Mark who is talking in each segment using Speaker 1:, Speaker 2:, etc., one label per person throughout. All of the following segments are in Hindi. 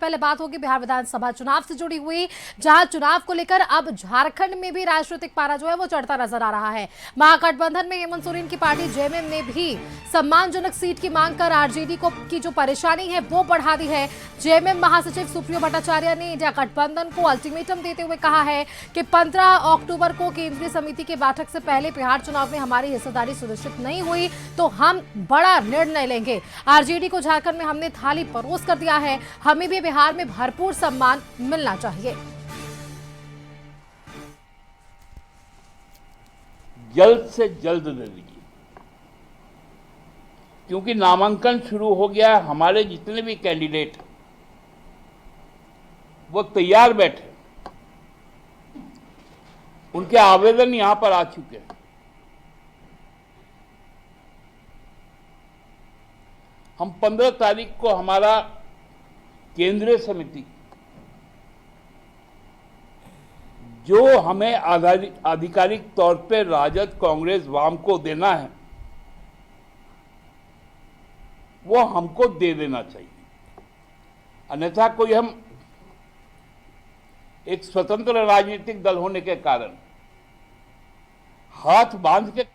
Speaker 1: पहले बात होगी बिहार विधानसभा चुनाव से जुड़ी हुई, जहां चुनाव को लेकर अब झारखंड में भी राजनीतिक पारा जो है वो चढ़ता नजर आ रहा है। महागठबंधन में हेमंत सोरेन की पार्टी जेएमएम ने भी सम्मानजनक सीट की मांग कर आरजेडी को की जो परेशानी है वो बढ़ा दी है। जेएमएम महासचिव सुप्रियो भट्टाचार्य ने इंडिया गठबंधन को अल्टीमेटम देते हुए कहा है कि 15 अक्टूबर को केंद्रीय समिति की बैठक से पहले बिहार चुनाव में हमारी हिस्सेदारी सुनिश्चित नहीं हुई तो हम बड़ा निर्णय लेंगे। आरजेडी को झारखंड में हमने थाली परोस कर दिया है, हमें भी बिहार में भरपूर सम्मान मिलना चाहिए।
Speaker 2: जल्द से जल्द दे दीजिए, क्योंकि नामांकन शुरू हो गया है। हमारे जितने भी कैंडिडेट वो तैयार बैठे, उनके आवेदन यहां पर आ चुके हैं। हम 15 तारीख को हमारा केंद्रीय समिति जो हमें आधिकारिक तौर पे राजद, कांग्रेस, वाम को देना है वो हमको दे देना चाहिए। अन्यथा कोई हम एक स्वतंत्र राजनीतिक दल होने के कारण हाथ बांध के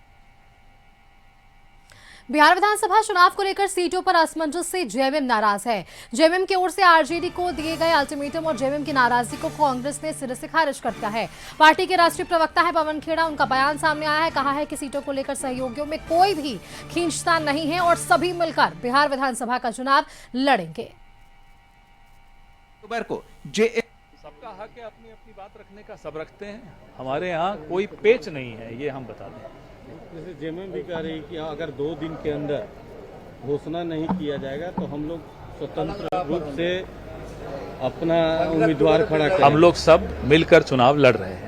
Speaker 1: बिहार विधानसभा चुनाव को लेकर सीटों पर असमंजस से जेएमएम नाराज है। जेएमएम की ओर से आरजेडी को दिए गए अल्टीमेटम और जेएमएम की नाराजगी को कांग्रेस ने सिरे से खारिज कर दिया है। पार्टी के राष्ट्रीय प्रवक्ता है पवन खेड़ा, उनका बयान सामने आया है। कहा है कि सीटों को लेकर सहयोगियों में कोई भी खींचतान नहीं है और सभी मिलकर बिहार विधानसभा का चुनाव लड़ेंगे।
Speaker 3: सबका हक है अपनी अपनी बात रखने का, सब रखते हैं। हमारे यहाँ कोई पेच नहीं है, ये हम बता दें।
Speaker 4: जैसे जेएमएम भी कह रही कि अगर 2 दिन के अंदर घोषणा नहीं किया जाएगा तो हम लोग स्वतंत्र रूप से अपना उम्मीदवार खड़ा करेंगे।
Speaker 3: हम लोग सब मिलकर चुनाव लड़ रहे हैं।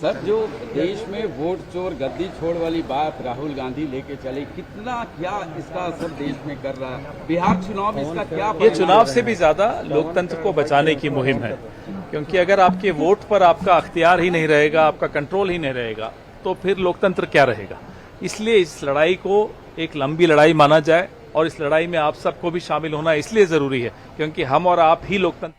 Speaker 5: सर, जो देश में वोट चोर गद्दी छोड़ वाली बात राहुल गांधी लेके चले, कितना क्या इसका असर देश में कर रहा है? बिहार चुनाव में इसका क्या?
Speaker 3: ये चुनाव से भी ज्यादा लोकतंत्र को बचाने की मुहिम है, क्योंकि अगर आपके वोट पर आपका अख्तियार ही नहीं रहेगा, आपका कंट्रोल ही नहीं रहेगा, तो फिर लोकतंत्र क्या रहेगा। इसलिए इस लड़ाई को एक लंबी लड़ाई माना जाए और इस लड़ाई में आप सबको भी शामिल होना इसलिए जरूरी है क्योंकि हम और आप ही लोकतंत्र।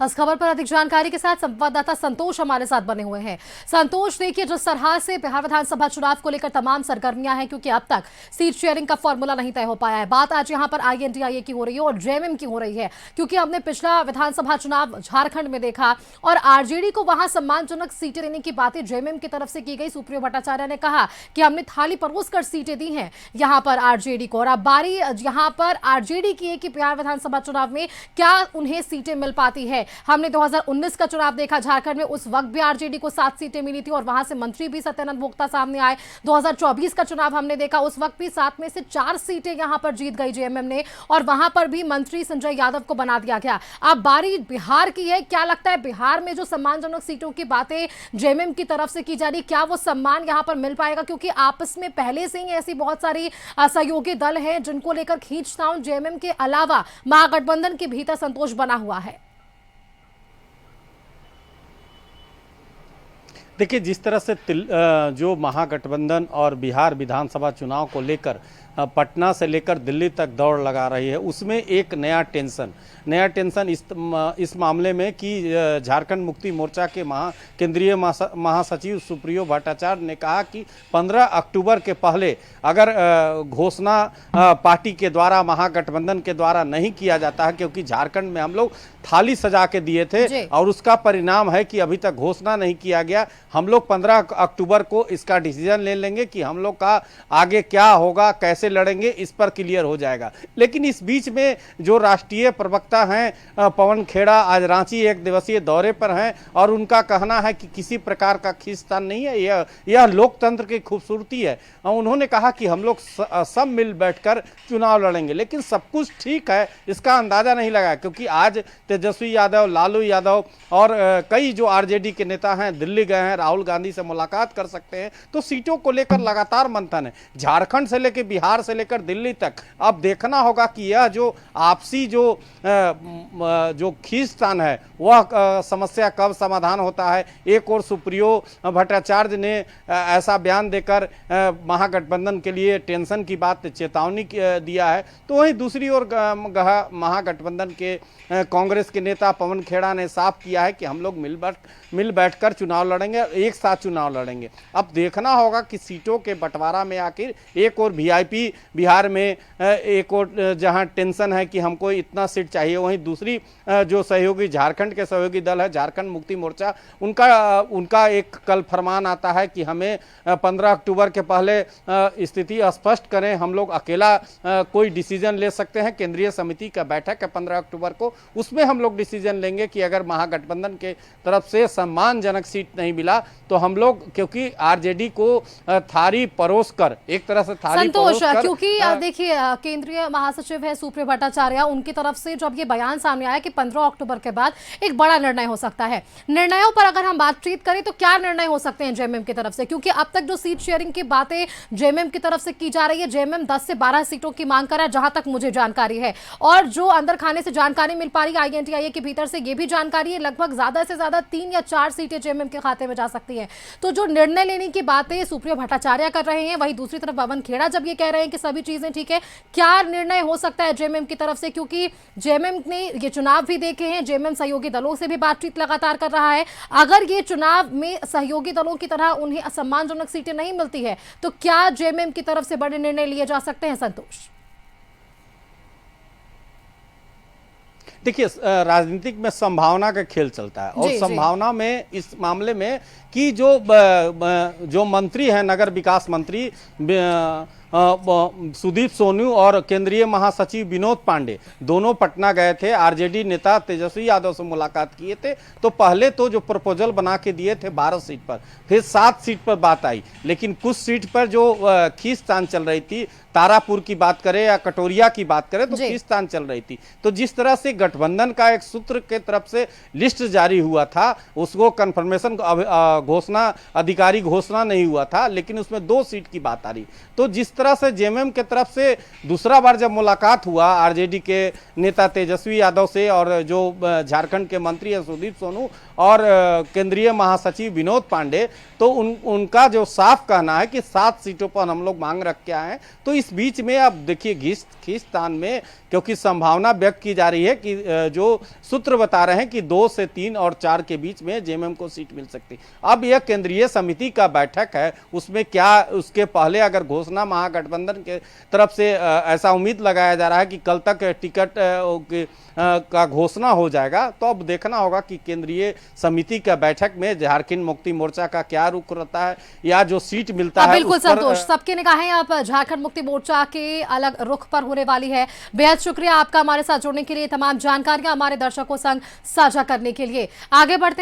Speaker 1: इस खबर पर अधिक जानकारी के साथ संवाददाता संतोष हमारे साथ बने हुए हैं। संतोष, देखिए जिस तरह से बिहार विधानसभा चुनाव को लेकर तमाम सरगर्मियां हैं, क्योंकि अब तक सीट शेयरिंग का फॉर्मूला नहीं तय हो पाया है। बात आज यहां पर आईएनडीआईए की हो रही है और जेएमएम की हो रही है, क्योंकि हमने पिछला विधानसभा चुनाव झारखंड में देखा और आरजेडी को वहां सम्मानजनक सीटें देने की बातें जेएमएम की तरफ से की गई। सुप्रियो भट्टाचार्य ने कहा कि हमने थाली परोस कर सीटें दी हैं यहां पर आरजेडी को, और अब बारी यहां पर आरजेडी की है कि बिहार विधानसभा चुनाव में क्या उन्हें सीटें मिल पाती है। हमने 2019 का चुनाव देखा झारखंड में, उस वक्त भी आरजेडी को 7 सीटें मिली थी और वहां से मंत्री भी सत्यानंद भोक्ता सामने आए। 2024 का चुनाव हमने देखा, उस वक्त भी 7 में से 4 सीटें यहां पर जीत गई जेएमएम ने और वहां पर भी मंत्री संजय यादव को बना दिया गया। अब बारी बिहार की है, क्या लगता है बिहार में जो सम्मानजनक सीटों की बातें जेएमएम की तरफ से की जा रही, क्या वो सम्मान यहां पर मिल पाएगा? क्योंकि आपस में पहले से ही ऐसी बहुत सारी सहयोगी दल हैं जिनको लेकर खींचतान जेएमएम के अलावा महागठबंधन के भीतर संतोष बना हुआ है।
Speaker 4: देखिए, जिस तरह से जो महागठबंधन और बिहार विधानसभा चुनाव को लेकर पटना से लेकर दिल्ली तक दौड़ लगा रही है, उसमें एक नया टेंशन इस मामले में कि झारखंड मुक्ति मोर्चा के केंद्रीय महासचिव सुप्रियो भट्टाचार्य ने कहा कि 15 अक्टूबर के पहले अगर घोषणा पार्टी के द्वारा, महागठबंधन के द्वारा नहीं किया जाता है, क्योंकि झारखंड में हम लोग थाली सजा के दिए थे और उसका परिणाम है कि अभी तक घोषणा नहीं किया गया। हम लोग 15 अक्टूबर को इसका डिसीजन ले लेंगे कि हम लोग का आगे क्या होगा, कैसे लड़ेंगे, इस पर क्लियर हो जाएगा। लेकिन इस बीच में जो राष्ट्रीय प्रवक्ता हैं पवन खेड़ा आज रांची 1 दिवसीय दौरे पर हैं और उनका कहना है कि किसी प्रकार का खींचतान नहीं है, यह लोकतंत्र की खूबसूरती है। उन्होंने कहा कि हम लोग सब मिल बैठकर चुनाव लड़ेंगे, लेकिन सब कुछ ठीक है इसका अंदाजा नहीं लगा, क्योंकि आज तेजस्वी यादव, लालू यादव और कई जो आरजेडी के नेता हैं दिल्ली गए हैं, राहुल गांधी से मुलाकात कर सकते हैं। तो सीटों को लेकर लगातार मंथन है। झारखंड से लेकर बिहार बिहार से लेकर दिल्ली तक अब देखना होगा कि यह जो आपसी जो खींचतान है वह समस्या कब समाधान होता है। एक और सुप्रियो भट्टाचार्य ने ऐसा बयान देकर महागठबंधन के लिए टेंशन की बात, चेतावनी दिया है, तो वहीं दूसरी ओर महागठबंधन के कांग्रेस के नेता पवन खेड़ा ने साफ किया है कि हम लोग मिल बैठकर चुनाव लड़ेंगे, एक साथ चुनाव लड़ेंगे। अब देखना होगा कि सीटों के बंटवारा में आखिर एक और वीआईपी बिहार में एक और जहां टेंशन है कि हमको इतना सीट चाहिए, वहीं दूसरी जो सहयोगी झारखंड के सहयोगी दल है झारखंड मुक्ति मोर्चा, उनका एक कल फरमान आता है कि हमें 15 अक्टूबर के पहले स्थिति स्पष्ट करें, हम लोग अकेला कोई डिसीजन ले सकते हैं। केंद्रीय समिति का बैठक है 15 अक्टूबर को, उसमें हम लोग डिसीजन लेंगे कि अगर महागठबंधन के तरफ से सम्मानजनक सीट नहीं मिला तो हम लोग, क्योंकि आरजेडी को थारी परोस कर, एक तरह से थारी
Speaker 1: संतोष,
Speaker 4: परोस कर,
Speaker 1: क्योंकि देखिए केंद्रीय महासचिव है सुप्रियो भट्टाचार्य, उनकी तरफ से जब ये बयान सामने आया कि 15 अक्टूबर के बाद एक बड़ा निर्णय हो सकता है, निर्णयों पर अगर हम बातचीत करें तो क्या निर्णय हो सकते हैं जेएमएम की तरफ से? क्योंकि अब तक जो सीट शेयरिंग की बातें जेएमएम की तरफ से की जा रही है, जेएमएम 10 से 12 सीटों की मांग कर रहा है जहां तक मुझे जानकारी है, और जो अंदर खाने से जानकारी मिल पा रही है आईएनटीआई के भीतर से ये भी जानकारी है लगभग ज्यादा से ज्यादा 3 या 4 सीटें जेएमएम के खाते में जा सकती है। तो जो निर्णय लेने की बातें सुप्रियो भट्टाचार्य कर रहे हैं, वहीं दूसरी तरफ पवन खेड़ा जब ये कह रहे हैं कि सभी चीजें ठीक है, क्या निर्णय हो सकता है जेएमएम की तरफ से? क्योंकि जेएमएम ने ये चुनाव भी देखे हैं, जेएमएम सहयोगी दलों से भी बातचीत लगातार कर रहा है। अगर ये चुनाव में सहयोगी दलों की तरह उन्हें असम्मानजनक सीटें नहीं मिलती है तो क्या जेएमएम की तरफ से बड़े निर्णय लिए जा सकते हैं? संतोष,
Speaker 4: देखिए राजनीतिक में संभावना का खेल चलता है और संभावना में इस मामले में कि जो मंत्री हैं, नगर विकास मंत्री सुदीप सोनू और केंद्रीय महासचिव विनोद पांडे दोनों पटना गए थे, आरजेडी नेता तेजस्वी यादव से मुलाकात किए थे। तो पहले तो जो प्रपोजल बना के दिए थे 12 सीट पर, फिर 7 सीट पर बात आई, लेकिन कुछ सीट पर जो खींचतान चल रही थी, तारापुर की बात करें या कटोरिया की बात करें तो खींचतान चल रही थी। तो जिस तरह से गठबंधन का एक सूत्र के तरफ से लिस्ट जारी हुआ था, उसको कंफर्मेशन घोषणा अधिकारी घोषणा नहीं हुआ था, लेकिन उसमें 2 सीट की बात आ रही। तो जिस तरह से जेएमएम के तरफ से दूसरा बार जब मुलाकात हुआ आरजेडी के नेता तेजस्वी यादव से और जो झारखंड के मंत्री है सुदीप सोनू और केंद्रीय महासचिव विनोद पांडे, तो उनका जो साफ कहना है कि 7 सीटों पर हम लोग मांग रख के आए हैं। तो इस बीच में अब देखिए खींचतान में, क्योंकि संभावना व्यक्त की जा रही है कि जो सूत्र बता रहे हैं कि 2 से 3 और 4 के बीच में जेएमएम को सीट मिल सकती। अब यह केंद्रीय समिति का बैठक है, उसमें क्या उसके पहले अगर घोषणा महागठबंधन के तरफ से ऐसा उम्मीद लगाया जा रहा है कि कल तक टिकट का घोषणा हो जाएगा, तो अब देखना होगा कि केंद्रीय समिति का बैठक में झारखंड मुक्ति मोर्चा का क्या रुख रहता है या जो सीट मिलता है।
Speaker 1: बिल्कुल संतोष, सबके निगाहें अब झारखंड मुक्ति मोर्चा के अलग रुख पर होने वाली है। बेहद शुक्रिया आपका हमारे साथ जुड़ने के लिए, तमाम जानकारियां हमारे दर्शकों संग साझा करने के लिए। आगे बढ़ते हैं।